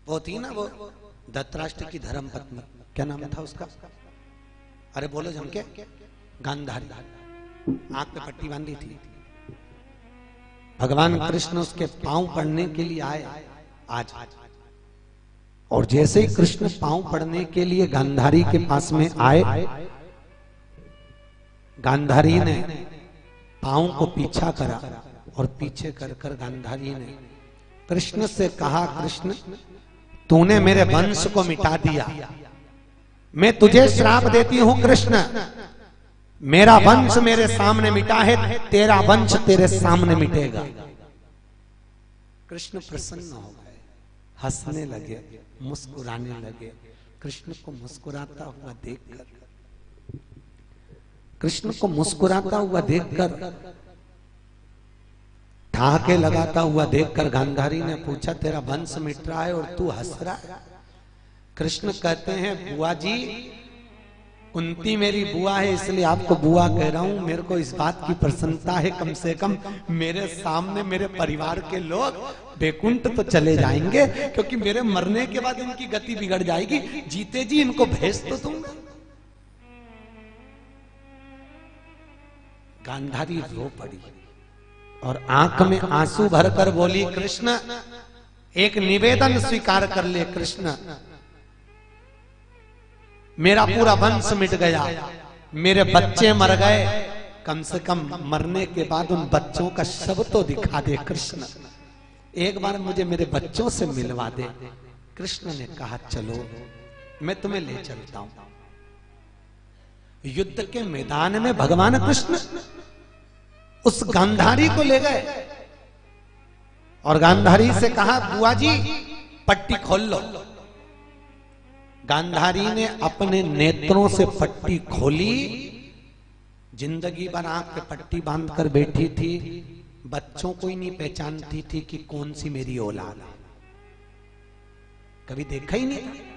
वो थी ना वो धृतराष्ट्र की धर्म पत्नी, क्या नाम था उसका? अरे बोलो जम के। गांधारी। आंख पे पट्टी बांधी थी। भगवान कृष्ण उसके पांव पड़ने के लिए आए आज। और जैसे ही कृष्ण पांव पड़ने के लिए गांधारी के पास में आए, गांधारी ने पांव को पीछा करा और पीछे कर कर गांधारी ने कृष्ण से कहा, कृष्ण तूने मेरे वंश को मिटा दिया, मैं तुझे श्राप देती हूं कृष्ण, मेरा वंश मेरे सामने मिटा है, तेरा वंश तेरे सामने मिटेगा। कृष्ण प्रसन्न हो गए, हंसने लगे, मुस्कुराने लगे। कृष्ण को मुस्कुराता हुआ देखकर, कृष्ण को मुस्कुराता हुआ देखकर, ठहाके लगाता हुआ देखकर गांधारी ने पूछा, तेरा वंश मिट रहा है और तू हंस रहा है? कृष्ण कहते हैं, बुआ जी, कुंती मेरी बुआ है इसलिए आपको बुआ कह रहा हूं। मेरे को इस बात की प्रसन्नता है, कम से कम मेरे सामने मेरे परिवार के लोग बैकुंठ तो चले जाएंगे, क्योंकि मेरे मरने के बाद इनकी गति बिगड़ जाएगी। जीते जी इनको भेज तो दूंगा। गांधारी रो पड़ी और आंख में आंसू भरकर बोली, कृष्ण एक निवेदन स्वीकार कर ले कृष्ण, मेरा पूरा वंश मिट गया, मेरे बच्चे मर गए, कम से कम मरने के बाद उन बच्चों का शव तो दिखा दे कृष्ण, एक बार मुझे मेरे बच्चों से मिलवा दे। कृष्ण ने कहा, चलो मैं तुम्हें ले चलता हूं। युद्ध के मैदान में भगवान कृष्ण उस गांधारी को ले गए और गांधारी से कहा, बुआ जी पट्टी खोल लो। गांधारी ने अपने नेत्रों से पट्टी खोली। जिंदगी भर आंख पे पट्टी बांधकर बैठी थी, बच्चों को ही नहीं पहचानती थी कि कौन सी मेरी औलाद है, कभी देखा ही नहीं।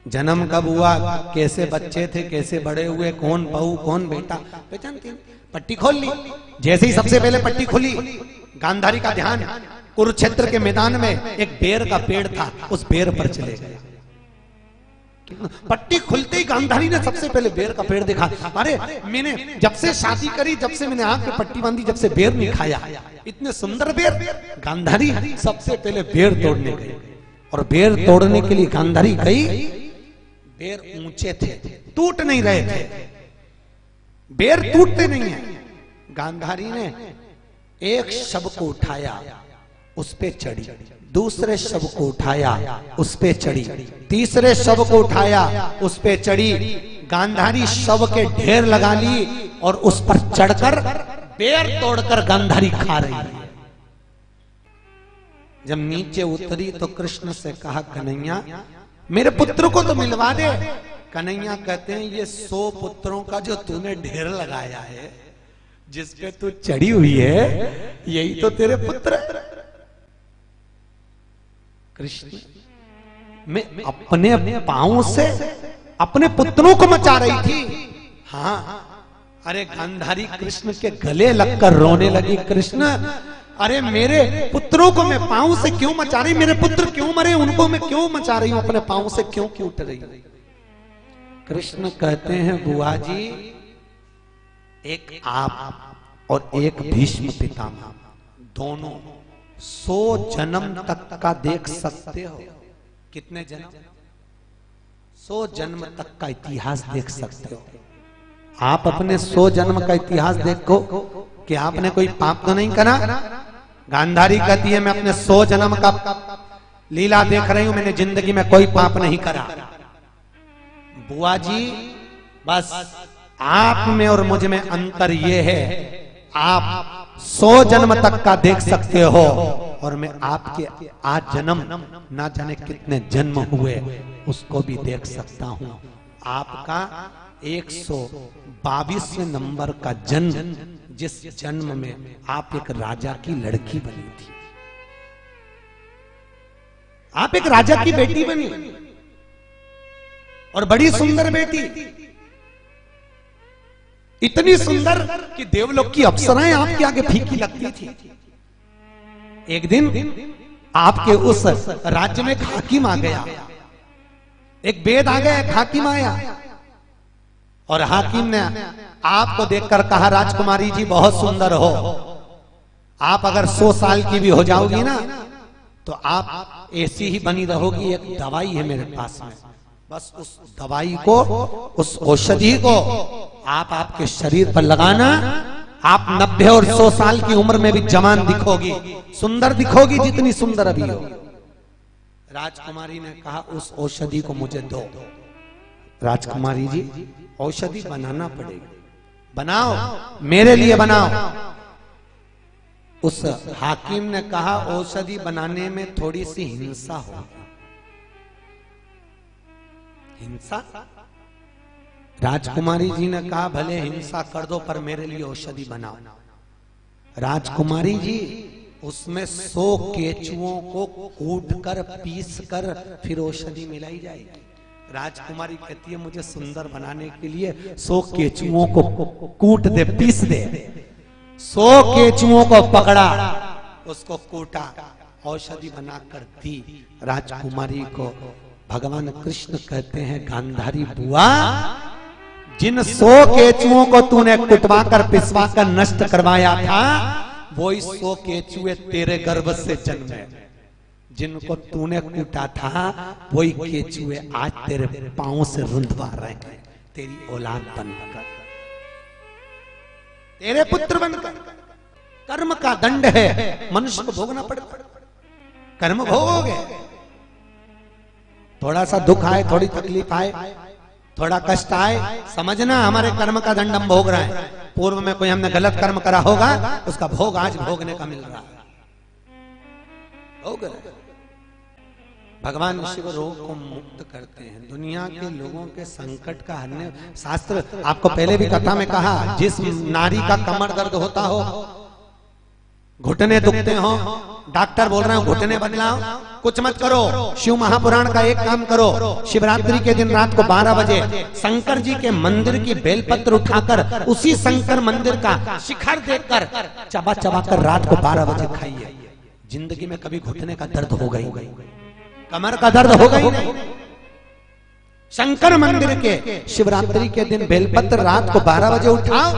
जन्म कब हुआ, कैसे बच्चे थे, कैसे बड़े हुए, कौन बहू कौन बेटा, पहचानती नहीं। पट्टी खोल ली। जैसे ही सबसे पहले पट्टी खोली, गांधारी का ध्यान कुरुक्षेत्र के मैदान में एक बेर का पेड़ था, उस बेर पर चले गए। पट्टी खुलते ही गांधारी ने सबसे पहले बेर का पेड़ देखा। अरे मैंने जब से शादी करी, जब से मैंने आंख पे पट्टी बांधी, जब से बेर नहीं खाया, इतने सुंदर बेर। गांधारी सबसे पहले बेर तोड़ने गई और बेर तोड़ने के लिए गांधारी गई। बेर ऊंचे थे, टूट नहीं रहे थे, बेर टूटते नहीं है। गांधारी ने एक शव को उठाया, उस पे चढ़ी, दूसरे शव को उठाया, उस पे चढ़ी, तीसरे शव को उठाया, उस पे चढ़ी। गांधारी शव के ढेर लगा ली और उस पर चढ़कर बेर तोड़कर गांधारी खा रही है। जब नीचे उतरी तो कृष्ण से कहा, कन्हैया मेरे पुत्र को तो मिलवा दे। कन्हैया कहते हैं, ये 100 पुत्रों का जो तूने ढेर लगाया है, जिसपे तू चढ़ी हुई है, यही तो तेरे पुत्र है। कृष्ण मैं अपने पांव से अपने पुत्रों को मचा रही थी। हाँ, अरे गांधारी कृष्ण के गले लगकर रोने लगी। कृष्ण अरे मेरे पुत्रों को मैं पांव से क्यों मचा रही, मेरे पुत्र क्यों मरे, उनको मैं क्यों मचा रही हूं, अपने पांव से क्यों उठ रही। कृष्ण कहते हैं, बुआ जी एक आप और एक भीष्म पितामह दोनों 100 जन्म तक का देख सकते हो। कितने जन्म? 100 जन्म तक का इतिहास देख सकते हो। आप अपने 100 जन्म का इतिहास देखो कि आपने कोई पाप तो नहीं करा। गांधारी कहती है, मैं अपने 100 जन्म का लीला देख रही हूं, मैंने जिंदगी में कोई पाप नहीं करा। बुआ जी बस आप में और मुझ में अंतर ये है, आप 100 जन्म तक का देख सकते हो और मैं आपके आज जन्म ना जाने कितने जन्म हुए उसको भी देख सकता हूं। आपका 122वें नंबर का जन्म, जिस जन्म में आप एक राजा की लड़की बनी थी, आप एक राजा की बेटी बनी और बड़ी सुंदर बेटी, इतनी सुंदर कि देवलोक की अप्सराएं आपके आगे फीकी लगती थी। एक दिन आपके उस राज्य में एक हाकिम आ गया, एक वेद आ गया, एक हाकिम आया, और हाकिम ने आपको देखकर कहा, राजकुमारी जी बहुत सुंदर हो, आप अगर 100 साल की भी हो जाओगी ना तो आप ऐसी ही बनी रहोगी। एक दवाई है मेरे पास में, बस उस दवाई को, उस औषधि को आप आपके शरीर पर लगाना, आप 90 और 100 साल की उम्र में भी जवान दिखोगी, सुंदर दिखोगी जितनी सुंदर अभी हो। राजकुमारी ने कहा उस औषधि को मुझे दो। राजकुमारी जी औषधि बनाना पड़ेगी, बनाओ, मेरे लिए बनाओ। उस हाकिम ने कहा औषधि बनाने में थोड़ी सी हिंसा होगी। हिंसा? राजकुमारी जी ने कहा भले हिंसा कर दो पर मेरे लिए औषधि बनाओ। राजकुमारी जी उसमें 100 केचुओं को कूट कर पीस कर फिर औषधि मिलाई जाएगी। राजकुमारी कहती है मुझे सुंदर बनाने के लिए 100 केचुओं को कूट दे, पीस दे। 100 केचुओं को पकड़ा, उसको कूटा, औषधि बनाकर दी। राजकुमारी को भगवान कृष्ण कहते हैं गांधारी बुआ, जिन 100 केचुओं को तूने कुटवा कर पिसवा कर नष्ट करवाया था, वही 100 केचुए तेरे गर्भ से जन्मे। जिनको तूने कूटा था वही केचुए आज तेरे पांव से रुंधवा रहे हैं, तेरी औलाद बनकर, तेरे पुत्र बनकर। कर्म का दंड है, मनुष्य को भोगना पड़ता। कर्म भोगोगे, थोड़ा सा दुख आए, थोड़ी तकलीफ आए, थोड़ा कष्ट आए, समझना हमारे कर्म का दंड हम भोग रहे हैं। पूर्व में कोई हमने गलत कर्म करा होगा, उसका भोग आज भोगने का मिल रहा है। भगवान शिव रोग को मुक्त करते हैं, दुनिया के लोगों के संकट का हरने। शास्त्र आपको पहले भी कथा में कहा, जिस नारी का कमर दर्द होता हो, घुटने दुखते हो, डॉक्टर बोल रहे हो घुटने बदलाओ, कुछ मत करो, शिव महापुराण का एक काम करो। शिवरात्रि के दिन रात को 12 बजे शंकर जी के मंदिर की बेलपत्र उठाकर उसी शंकर मंदिर का शिखर देखकर चबा चबा कर रात को 12 बजे खाइए। जिंदगी में कभी घुटने का दर्द हो गई, कमर का दर्द हो गई नहीं। शंकर मंदिर के शिवरात्रि के दिन बेलपत्र रात को 12 बजे उठाओ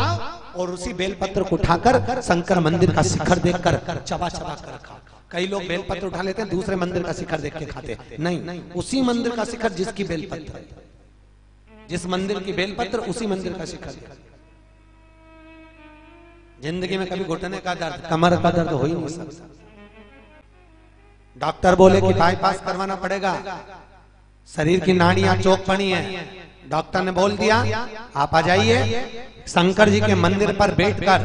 और उसी बेलपत्र को उठाकर शंकर मंदिर का शिखर देखकर चबा चबा कर खाओ। कई लोग बेलपत्र उठा लेते हैं, दूसरे मंदिर का शिखर देख के खाते, नहीं, उसी मंदिर का शिखर जिसकी बेलपत्र, जिस मंदिर की बेलपत्र उसी मंदिर का शिखर। जिंदगी में कभी घुटने का दर्द, कमर का दर्द हो ही नहीं सकता। डॉक्टर बोले कि बाईपास करवाना पड़ेगा, शरीर की नाड़ियां चौक पड़ी हैं। डॉक्टर ने बोल दिया आप आ जाइए, शंकर जी के मंदिर पर बैठकर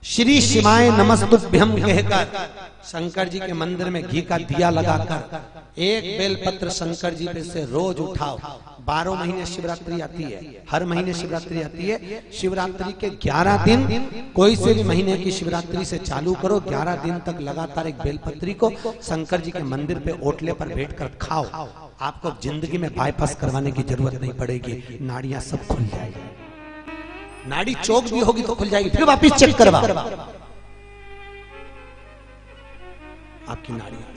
श्री शिवाय नमस्तुभ्यम कहकर शंकर जी के मंदिर में घी का दिया लगाकर एक बेलपत्र शंकर जी पे से रोज उठाओ। 12 महीने शिवरात्रि आती है, हर महीने शिवरात्रि आती है। शिवरात्रि के 11 दिन कोई से भी महीने की शिवरात्रि से चालू करो, 11 दिन तक लगातार एक बेलपत्री को शंकर जी के मंदिर पे ओटले पर बैठकर खाओ। आपको जिंदगी में बाईपास करवाने की जरूरत नहीं पड़ेगी, नाड़ियां सब खुल जाएगी। नाड़ी चौक भी होगी तो खुल जाएगी, फिर वापिस चेक करवा आपकी नाड़ियां।